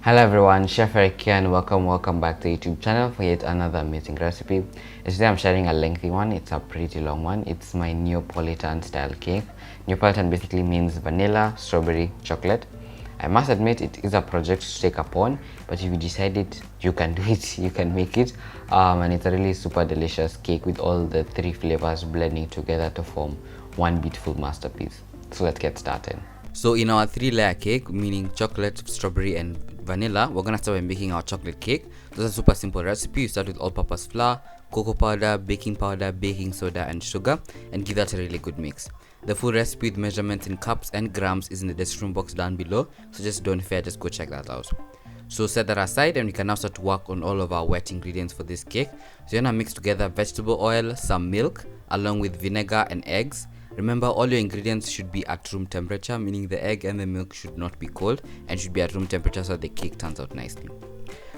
Hello everyone, Chef Eric here and welcome back to the YouTube channel for yet another amazing recipe. Today I'm sharing a lengthy one. It's a pretty long one. It's my Neapolitan style cake. Neapolitan basically means vanilla, strawberry, chocolate. I must admit it is a project to take upon, but if you decide it, you can do it, you can make it. And it's a really super delicious cake with all the three flavors blending together to form one beautiful masterpiece. So let's get started. So in our 3-layer cake, meaning chocolate, strawberry and vanilla, we're gonna start by making our chocolate cake. This is a super simple recipe. You start with all-purpose flour, cocoa powder, baking soda and sugar, and give that a really good mix. The full recipe with measurements in cups and grams is in the description box down below, so just don't fear, just go check that out. So set that aside and we can now start to work on all of our wet ingredients for this cake. So you're gonna mix together vegetable oil, some milk, along with vinegar and eggs. Remember, all your ingredients should be at room temperature, meaning the egg and the milk should not be cold and should be at room temperature so the cake turns out nicely.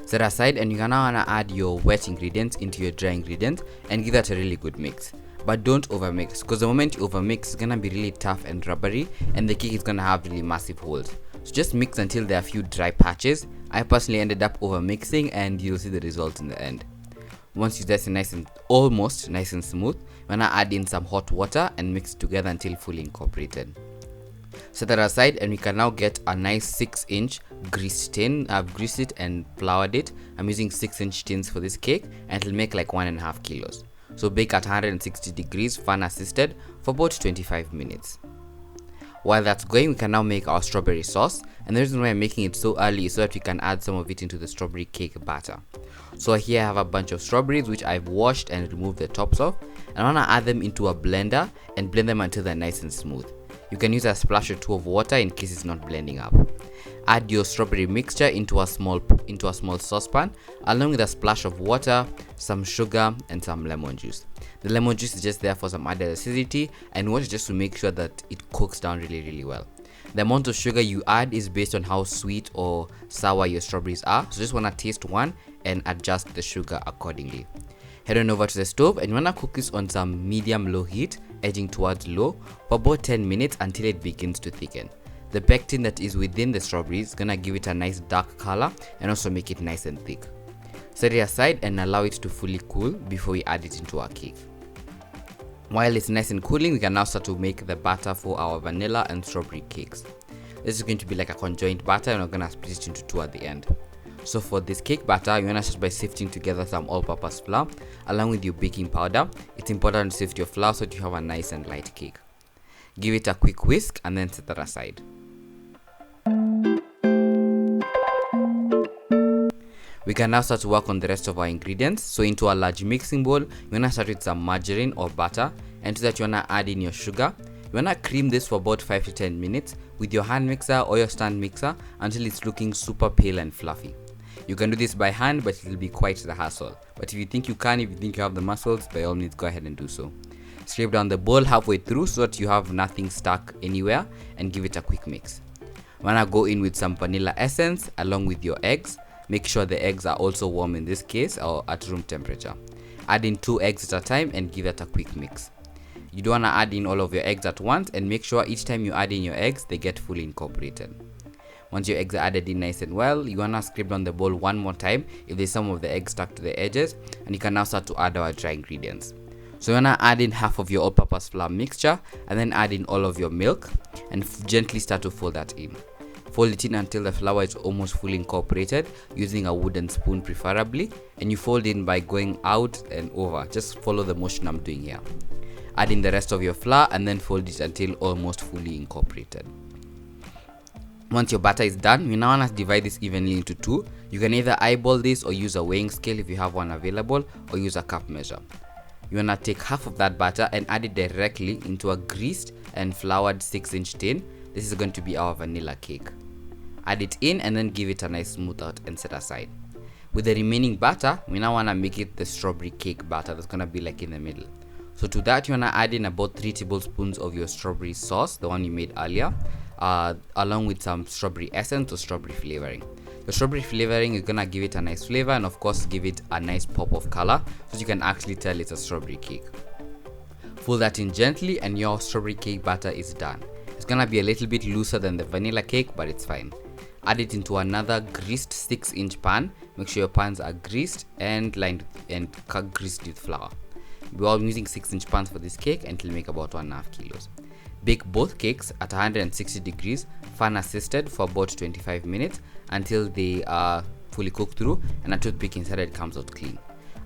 Set aside and you're now gonna add your wet ingredients into your dry ingredients and give that a really good mix. But don't overmix, because the moment you overmix, it's gonna be really tough and rubbery and the cake is gonna have really massive holes. So just mix until there are a few dry patches. I personally ended up overmixing and you'll see the results in the end. Once that's almost nice and smooth, we're gonna add in some hot water and mix it together until fully incorporated. Set that aside and we can now get a nice 6-inch greased tin. I've greased it and floured it. I'm using 6-inch tins for this cake and it'll make like 1.5 kilos. So bake at 160 degrees fan assisted for about 25 minutes. While that's going, we can now make our strawberry sauce, and the reason why I'm making it so early is so that we can add some of it into the strawberry cake batter. So here I have a bunch of strawberries which I've washed and removed the tops of, and I want to add them into a blender and blend them until they're nice and smooth. You can use a splash or two of water in case it's not blending up. Add your strawberry mixture into a small saucepan along with a splash of water, some sugar and some lemon juice. The lemon juice is just there for some added acidity and water just to make sure that it cooks down really well. The amount of sugar you add is based on how sweet or sour your strawberries are, so just want to taste one and adjust the sugar accordingly. Head on over to the stove and you want to cook this on some medium-low heat, edging towards low, for about 10 minutes until it begins to thicken. The pectin that is within the strawberries is gonna give it a nice dark color and also make it nice and thick. Set it aside and allow it to fully cool before we add it into our cake. While it's nice and cooling, we can now start to make the batter for our vanilla and strawberry cakes. This is going to be like a conjoined batter and we're gonna split it into two at the end. So for this cake batter, you wanna start by sifting together some all-purpose flour along with your baking powder. It's important to sift your flour so that you have a nice and light cake. Give it a quick whisk and then set that aside. We can now start to work on the rest of our ingredients. So into a large mixing bowl, you wanna start with some margarine or butter, and to that you wanna add in your sugar. You wanna cream this for about 5 to 10 minutes with your hand mixer or your stand mixer until it's looking super pale and fluffy. You can do this by hand, but it will be quite the hassle. But if you think you can, if you think you have the muscles, by all means go ahead and do so. Scrape down the bowl halfway through so that you have nothing stuck anywhere and give it a quick mix. Wanna go in with some vanilla essence along with your eggs. Make sure the eggs are also warm in this case or at room temperature. Add in 2 eggs at a time and give that a quick mix. You don't wanna add in all of your eggs at once and make sure each time you add in your eggs, they get fully incorporated. Once your eggs are added in nice and well, you wanna scrape down the bowl one more time if there's some of the eggs stuck to the edges, and you can now start to add our dry ingredients. So you wanna add in half of your all-purpose flour mixture and then add in all of your milk and gently start to fold that in. Fold it in until the flour is almost fully incorporated, using a wooden spoon preferably, and you fold in by going out and over. Just follow the motion I'm doing here. Add in the rest of your flour and then fold it until almost fully incorporated. Once your batter is done, you now want to divide this evenly into two. You can either eyeball this or use a weighing scale if you have one available, or use a cup measure. You want to take half of that batter and add it directly into a greased and floured 6-inch tin. This is going to be our vanilla cake. Add it in and then give it a nice smooth out and set aside. With the remaining batter, we now want to make it the strawberry cake batter that's going to be like in the middle. So to that, you want to add in about 3 tablespoons of your strawberry sauce, the one you made earlier, along with some strawberry essence or strawberry flavoring. The strawberry flavoring is going to give it a nice flavor and of course give it a nice pop of color so you can actually tell it's a strawberry cake. Fold that in gently and your strawberry cake batter is done. It's gonna be a little bit looser than the vanilla cake, but it's fine. Add it into another greased 6-inch pan. Make sure your pans are greased and lined and greased with flour. I'm using 6-inch pans for this cake and it will make about 1.5 kilos. Bake both cakes at 160 degrees, fan assisted, for about 25 minutes until they are fully cooked through and a toothpick inside it comes out clean.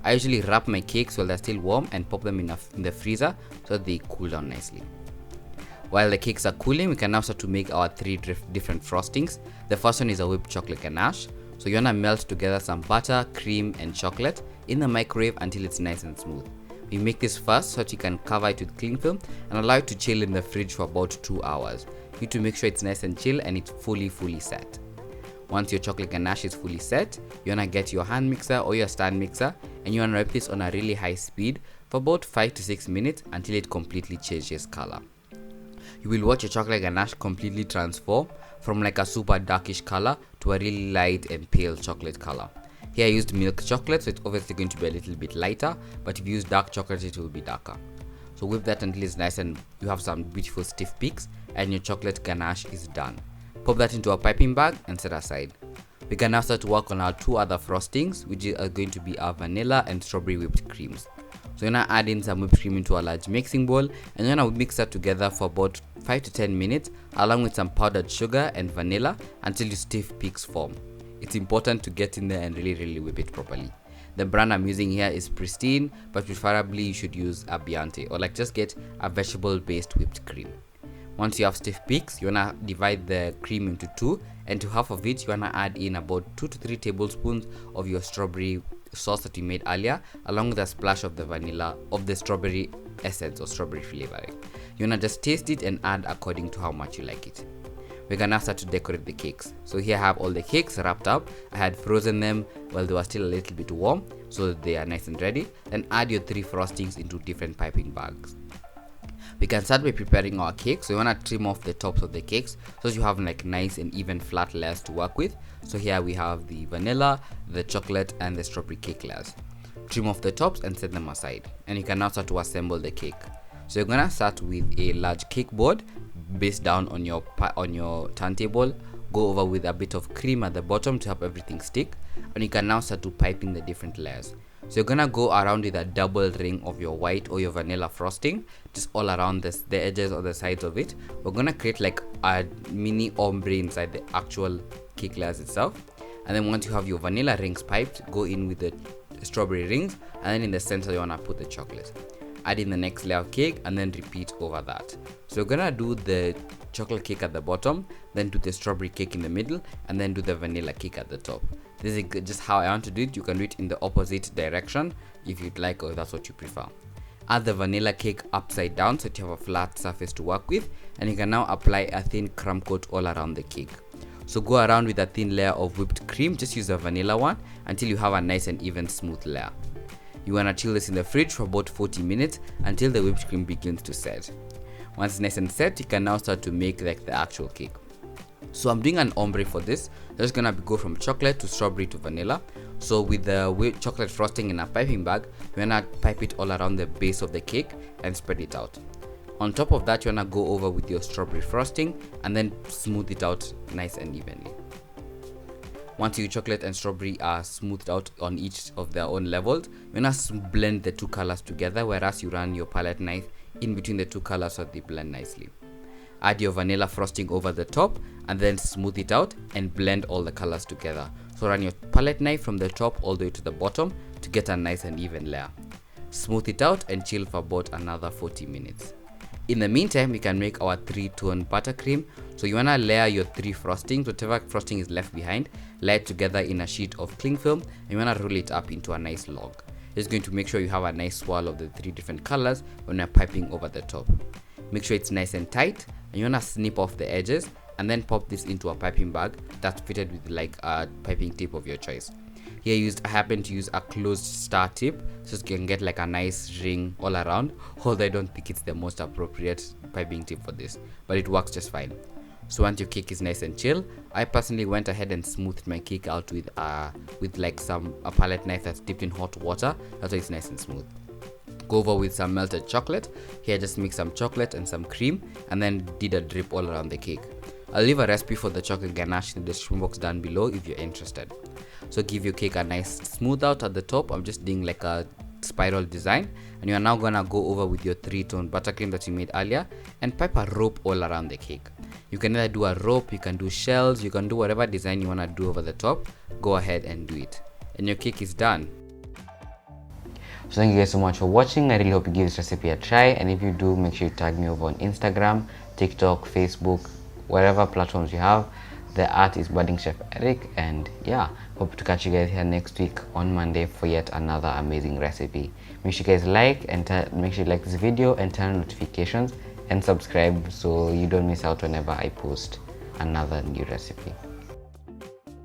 I usually wrap my cakes while they're still warm and pop them in the freezer so that they cool down nicely. While the cakes are cooling, we can now start to make our 3 different frostings. The first one is a whipped chocolate ganache. So you wanna melt together some butter, cream and chocolate in the microwave until it's nice and smooth. We make this first so that you can cover it with cling film and allow it to chill in the fridge for about 2 hours. You need to make sure it's nice and chill and it's fully set. Once your chocolate ganache is fully set, you wanna get your hand mixer or your stand mixer and you wanna whip this on a really high speed for about 5 to 6 minutes until it completely changes color. You will watch your chocolate ganache completely transform from like a super darkish color to a really light and pale chocolate color. Here I used milk chocolate, so it's obviously going to be a little bit lighter, but if you use dark chocolate it will be darker. So whip that until it's nice and you have some beautiful stiff peaks and your chocolate ganache is done. Pop that into a piping bag and set aside. We can now start to work on our 2 other frostings, which are going to be our vanilla and strawberry whipped creams. So you're gonna add in some whipped cream into a large mixing bowl and you're gonna mix that together for about 5 to 10 minutes along with some powdered sugar and vanilla until your stiff peaks form. It's important to get in there and really whip it properly. The brand I'm using here is Pristine, but preferably you should use a Biante or like just get a vegetable based whipped cream. Once you have stiff peaks, you wanna divide the cream into 2 and to half of it you wanna add in about 2 to 3 tablespoons of your strawberry sauce that we made earlier along with a splash of the vanilla of the strawberry essence or strawberry flavoring. You wanna just taste it and add according to how much you like it. We're gonna start to decorate the cakes. So here I have all the cakes wrapped up. I had frozen them while they were still a little bit warm so that they are nice and ready. Then add your 3 frostings into different piping bags. We can start by preparing our cake. So you want to trim off the tops of the cakes so that you have like nice and even flat layers to work with. So here we have the vanilla, the chocolate and the strawberry cake layers. Trim off the tops and set them aside, and you can now start to assemble the cake. So you're gonna start with a large cake board, base down on your turntable. Go over with a bit of cream at the bottom to help everything stick, and you can now start to pipe in the different layers. So you're gonna go around with a double ring of your white or your vanilla frosting, just all around the edges or the sides of it. We're gonna create like a mini ombre inside the actual cake layers itself. And then once you have your vanilla rings piped, go in with the strawberry rings, and then in the center you wanna put the chocolate. Add in the next layer of cake and then repeat over that. So you're gonna do the chocolate cake at the bottom, then do the strawberry cake in the middle, and then do the vanilla cake at the top. This is just how I want to do it. You can do it in the opposite direction if you'd like, or if that's what you prefer. Add the vanilla cake upside down so that you have a flat surface to work with, and you can now apply a thin crumb coat all around the cake. So go around with a thin layer of whipped cream, just use a vanilla one until you have a nice and even smooth layer. You want to chill this in the fridge for about 40 minutes until the whipped cream begins to set. Once it's nice and set, you can now start to make like the actual cake. So I'm doing an ombre for this. That's gonna go from chocolate to strawberry to vanilla. So with the chocolate frosting in a piping bag, you wanna pipe it all around the base of the cake and spread it out. On top of that, you wanna go over with your strawberry frosting and then smooth it out nice and evenly. Once your chocolate and strawberry are smoothed out on each of their own levels, you wanna blend the 2 colors together, whereas you run your palette knife in between the 2 colors so they blend nicely. Add your vanilla frosting over the top and then smooth it out and blend all the colors together. So run your palette knife from the top all the way to the bottom to get a nice and even layer. Smooth it out and chill for about another 40 minutes. In the meantime, we can make our 3-tone buttercream. So you wanna layer your 3 frostings, whatever frosting is left behind, lay it together in a sheet of cling film, and you wanna roll it up into a nice log. It's going to make sure you have a nice swirl of the 3 different colors when you're piping over the top. Make sure it's nice and tight, and you wanna snip off the edges and then pop this into a piping bag that's fitted with like a piping tip of your choice. Here I happen to use a closed star tip so you can get like a nice ring all around, although I don't think it's the most appropriate piping tip for this, but it works just fine. So once your cake is nice and chill, I personally went ahead and smoothed my cake out with like a palette knife that's dipped in hot water. That's why it's nice and smooth. Go over with some melted chocolate. Here I just mixed some chocolate and some cream and then did a drip all around the cake. I'll leave a recipe for the chocolate ganache in the description box down below if you're interested. So give your cake a nice smooth out at the top. I'm just doing like a spiral design, and you are now gonna go over with your 3-tone buttercream that you made earlier and pipe a rope all around the cake. You can either do a rope, you can do shells, you can do whatever design you want to do over the top. Go ahead and do it, and your cake is done. So thank you guys so much for watching. I really hope you give this recipe a try, and if you do, make sure you tag me over on Instagram, TikTok, Facebook, whatever platforms you have. The art is Budding Chef Eric, and yeah, hope to catch you guys here next week on Monday for yet another amazing recipe. Make sure you guys like and make sure you like this video and turn on notifications and subscribe so you don't miss out whenever I post another new recipe.